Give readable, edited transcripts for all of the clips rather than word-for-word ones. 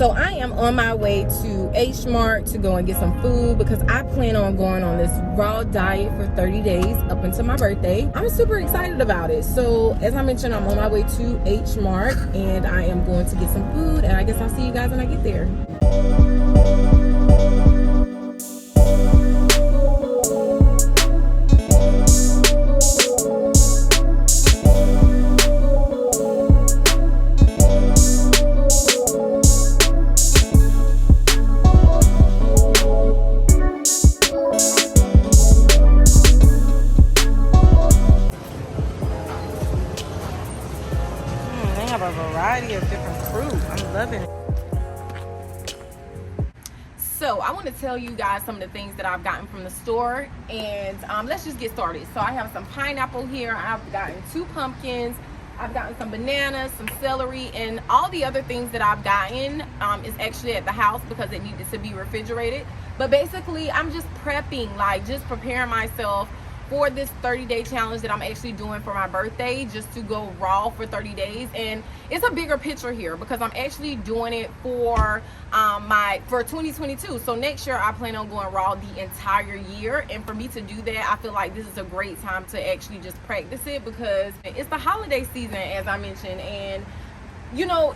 So I am on my way to H Mart to go and get some food because I plan on going on this raw diet for 30 days up until my birthday. I'm super excited about it. So as I mentioned, I'm on my way to H Mart and I am going to get some food, and I guess I'll see you guys when I get there. Of different fruit. I'm loving it. So I want to tell you guys some of the things that I've gotten from the store, and let's just get started. So I have some pineapple here. I've gotten 2 pumpkins. I've gotten some bananas, some celery, and all the other things that I've gotten is actually at the house because it needed to be refrigerated. But basically I'm just prepping, like just preparing myself for this 30-day challenge that I'm actually doing for my birthday, just to go raw for 30 days. And it's a bigger picture here because I'm actually doing it for 2022. So next year I plan on going raw the entire year, and for me to do that, I feel like this is a great time to actually just practice it because it's the holiday season, as I mentioned, and you know,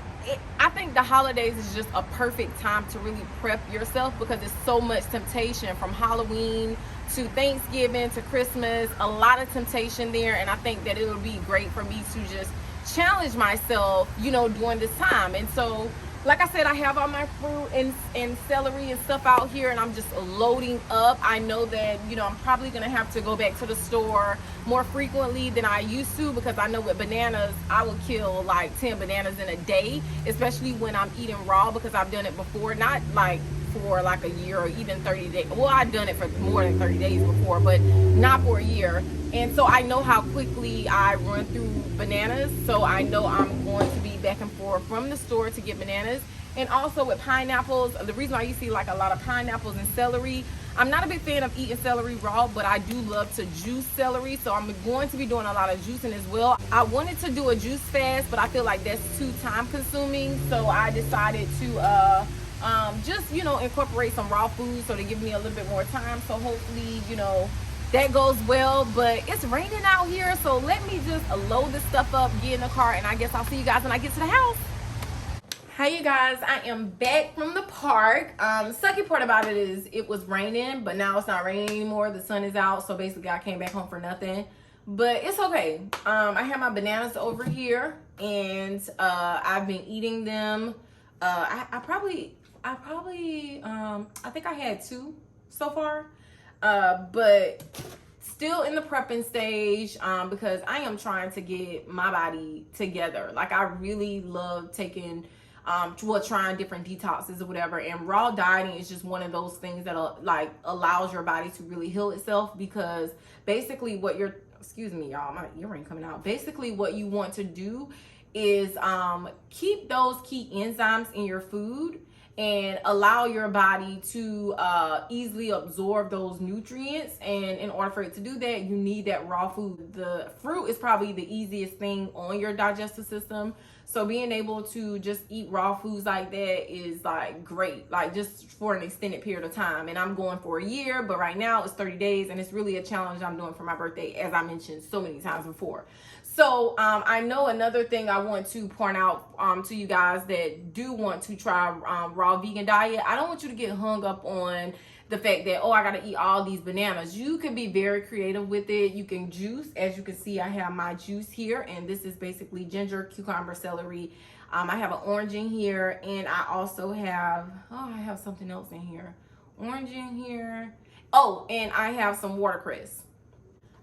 I think the holidays is just a perfect time to really prep yourself because there's so much temptation from Halloween to Thanksgiving to Christmas, a lot of temptation there, and I think that it would be great for me to just challenge myself, you know, during this time. And so, like I said, I have all my fruit and celery and stuff out here, and I'm just loading up. I know that, you know, I'm probably gonna have to go back to the store more frequently than I used to because I know with bananas, I will kill like 10 bananas in a day, especially when I'm eating raw, because I've done it before, not like for like a year or even 30 days. Well, I've done it for more than 30 days before, but not for a year. And so I know how quickly I run through bananas. So I know I'm going to be back and forth from the store to get bananas. And also with pineapples, the reason why you see like a lot of pineapples and celery, I'm not a big fan of eating celery raw, but I do love to juice celery. So I'm going to be doing a lot of juicing as well. I wanted to do a juice fast, but I feel like that's too time consuming. So I decided to just, you know, incorporate some raw food so to give me a little bit more time. So hopefully, you know, that goes well. But it's raining out here, so let me just load this stuff up, get in the car, and I guess I'll see you guys when I get to the house. Hey you guys, I am back from the park. Sucky part about it is it was raining, but now it's not raining anymore. The sun is out, so basically I came back home for nothing, but it's okay. I have my bananas over here, and I've been eating them. I think I had 2 so far, but still in the prepping stage because I am trying to get my body together. Like I really love taking trying different detoxes or whatever, and raw dieting is just one of those things that like allows your body to really heal itself, because basically what you're, excuse me y'all, my earring coming out, basically what you want to do is keep those key enzymes in your food and allow your body to easily absorb those nutrients. And in order for it to do that, you need that raw food. The fruit is probably the easiest thing on your digestive system, so being able to just eat raw foods like that is like great, like just for an extended period of time. And I'm going for a year, but right now it's 30 days, and it's really a challenge I'm doing for my birthday, as I mentioned so many times before. So I know another thing I want to point out to you guys that do want to try raw vegan diet. I don't want you to get hung up on the fact that, oh, I gotta eat all these bananas. You can be very creative with it. You can juice. As you can see, I have my juice here, and this is basically ginger, cucumber, celery. I have an orange in here, and I also have, oh, I have something else in here. Orange in here. Oh, and I have some watercress.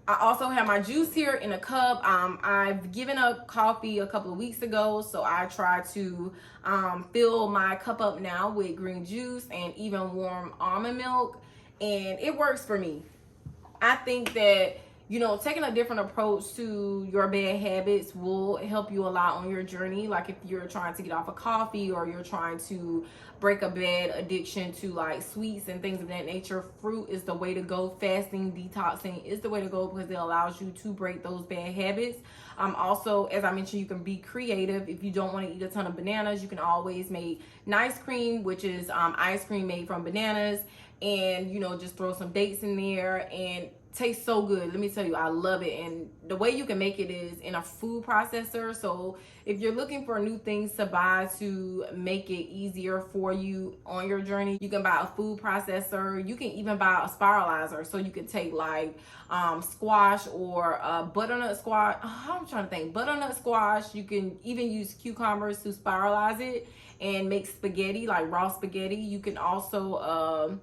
I also have my juice here in a cup. I've given up coffee a couple of weeks ago, so I try to fill my cup up now with green juice and even warm almond milk, and it works for me. I think that, you know, taking a different approach to your bad habits will help you a lot on your journey. Like if you're trying to get off of coffee, or you're trying to break a bad addiction to like sweets and things of that nature, fruit is the way to go. Fasting, detoxing is the way to go because it allows you to break those bad habits. Also, as I mentioned, you can be creative. If you don't want to eat a ton of bananas, you can always make nice cream, which is ice cream made from bananas, and just throw some dates in there, and tastes so good. Let me tell you, I love it. And the way you can make it is in a food processor. So if you're looking for new things to buy to make it easier for you on your journey, you can buy a food processor. You can even buy a spiralizer, so you can take like squash or butternut squash. I'm trying to think. Butternut squash. You can even use cucumbers to spiralize it and make spaghetti, like raw spaghetti. You can also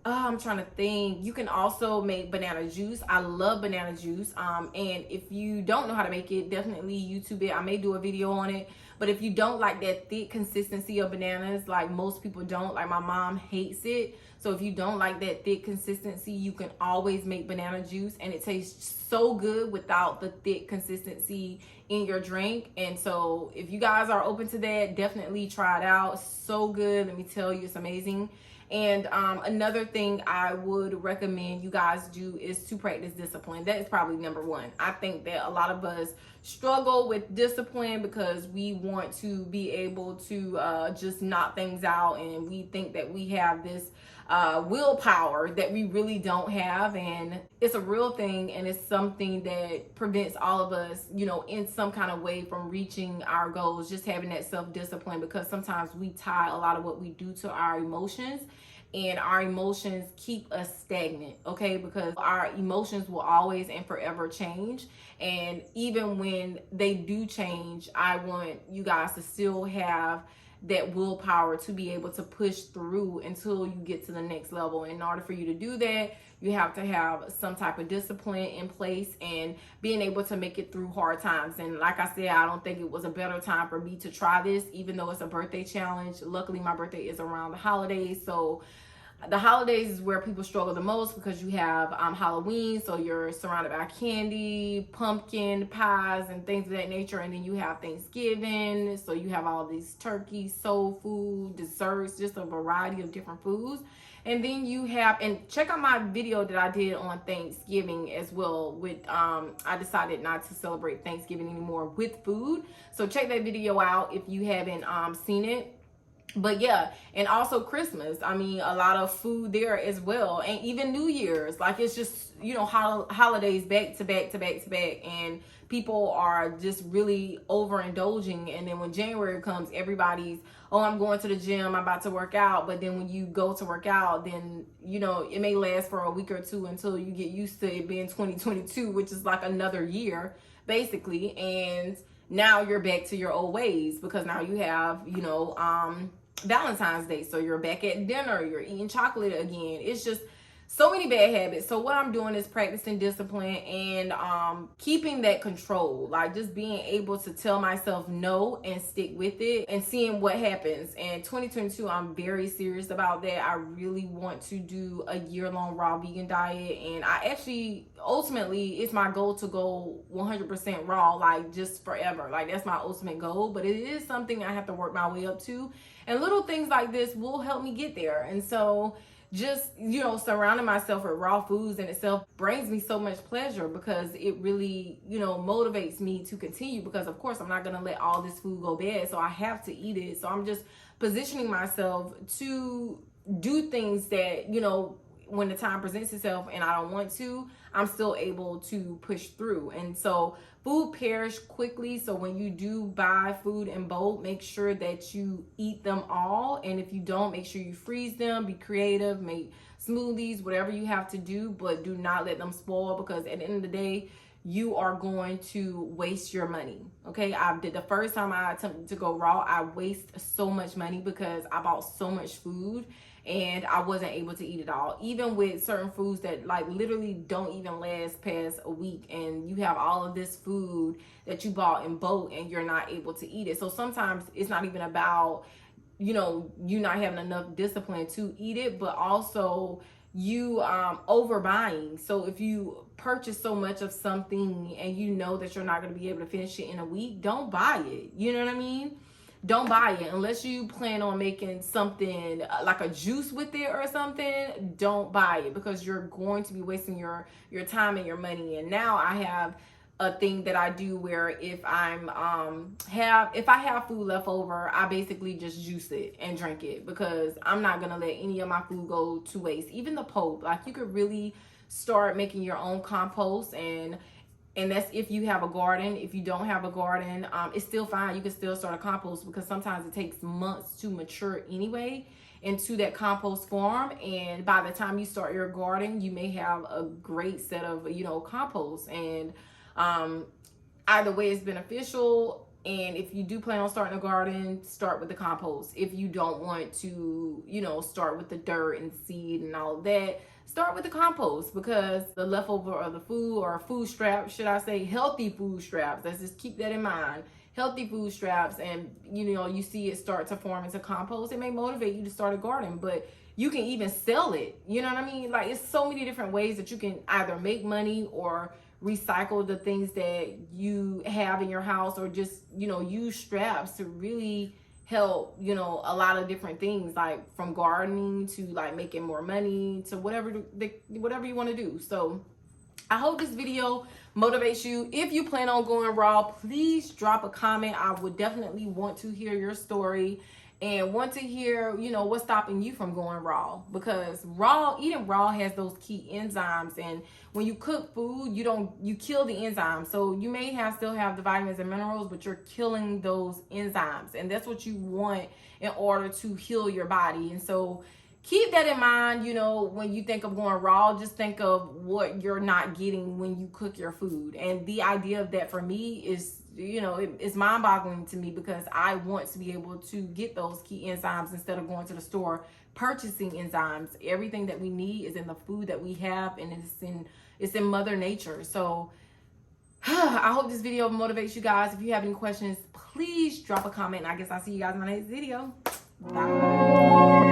I'm trying to think. You can also make banana juice. I love banana juice. And if you don't know how to make it, definitely YouTube it. I may do a video on it. But if you don't like that thick consistency of bananas, like most people don't, like my mom hates it. So if you don't like that thick consistency, you can always make banana juice, and it tastes so good without the thick consistency in your drink. And so if you guys are open to that, definitely try it out. So good. Let me tell you, it's amazing. And another thing I would recommend you guys do is to practice discipline. That is probably number one. I think that a lot of us struggle with discipline because we want to be able to just knock things out, and we think that we have this willpower that we really don't have. And it's a real thing, and it's something that prevents all of us, in some kind of way from reaching our goals, just having that self-discipline, because sometimes we tie a lot of what we do to our emotions, and our emotions keep us stagnant, okay? Because our emotions will always and forever change. And even when they do change, I want you guys to still have that willpower to be able to push through until you get to the next level. In order for you to do that, you have to have some type of discipline in place and being able to make it through hard times. And like I said, I don't think it was a better time for me to try this, even though it's a birthday challenge. Luckily, my birthday is around the holidays. So the holidays is where people struggle the most, because you have Halloween, so you're surrounded by candy, pumpkin pies, and things of that nature. And then you have Thanksgiving, so you have all these turkey, soul food, desserts, just a variety of different foods. And then you have, and check out my video that I did on Thanksgiving as well. With I decided not to celebrate Thanksgiving anymore with food, so check that video out if you haven't seen it. But yeah, and also Christmas. I mean, a lot of food there as well. And even New Year's. Like, it's just, holidays back to back to back to back. And people are just really overindulging. And then when January comes, everybody's, oh, I'm going to the gym, I'm about to work out. But then when you go to work out, then, it may last for a week or two until you get used to it being 2022, which is like another year, basically. And now you're back to your old ways, because now you have, Valentine's Day. So you're back at dinner, you're eating chocolate again. It's just so many bad habits. So what I'm doing is practicing discipline and keeping that control, like just being able to tell myself no and stick with it and seeing what happens. And 2022, I'm very serious about that. I really want to do a year-long raw vegan diet, and I actually, ultimately, it's my goal to go 100% raw, like just forever. Like, that's my ultimate goal, but it is something I have to work my way up to, and little things like this will help me get there. And so just, surrounding myself with raw foods in itself brings me so much pleasure, because it really, motivates me to continue, because of course I'm not going to let all this food go bad. So I have to eat it. So I'm just positioning myself to do things that, when the time presents itself and I don't want to, I'm still able to push through. And so food perish quickly. So when you do buy food in bulk, make sure that you eat them all. And if you don't, make sure you freeze them, be creative, make smoothies, whatever you have to do, but do not let them spoil, because at the end of the day, you are going to waste your money. Okay, the first time I attempted to go raw, I waste so much money because I bought so much food and I wasn't able to eat it all. Even with certain foods that like literally don't even last past a week, and you have all of this food that you bought in bulk and you're not able to eat it. So sometimes it's not even about, you not having enough discipline to eat it, but also you overbuying. So if you purchase so much of something and you know that you're not going to be able to finish it in a week, don't buy it. You know what I mean? Don't buy it unless you plan on making something like a juice with it or something. Don't buy it, because you're going to be wasting your time and your money. And now I have a thing that I do where if if I have food left over, I basically just juice it and drink it, because I'm not gonna let any of my food go to waste. Even the pulp, like, you could really start making your own compost, and that's if you have a garden. If you don't have a garden, it's still fine. You can still start a compost, because sometimes it takes months to mature anyway into that compost form. And by the time you start your garden, you may have a great set of, compost. And either way is beneficial. And if you do plan on starting a garden, start with the compost. If you don't want to, start with the dirt and seed and all of that, start with the compost, because the leftover of the food, or food scraps, should I say, healthy food scraps, let's just keep that in mind. Healthy food scraps, and you see it start to form into compost, it may motivate you to start a garden. But you can even sell it, you know what I mean? Like, it's so many different ways that you can either make money or recycle the things that you have in your house, or just use scraps to really help a lot of different things, like from gardening to like making more money to whatever you want to do. So I hope this video motivates you. If you plan on going raw, please drop a comment. I would definitely want to hear your story and want to hear, what's stopping you from going raw, because eating raw has those key enzymes. And when you cook food, you kill the enzymes. So you may still have the vitamins and minerals, but you're killing those enzymes. And that's what you want in order to heal your body. And so keep that in mind, when you think of going raw. Just think of what you're not getting when you cook your food. And the idea of that for me is, it's mind-boggling to me, because I want to be able to get those key enzymes instead of going to the store purchasing enzymes. Everything that we need is in the food that we have, and it's in Mother Nature. So I hope this video motivates you guys. If you have any questions, please drop a comment, and I guess I'll see you guys in my next video. Bye.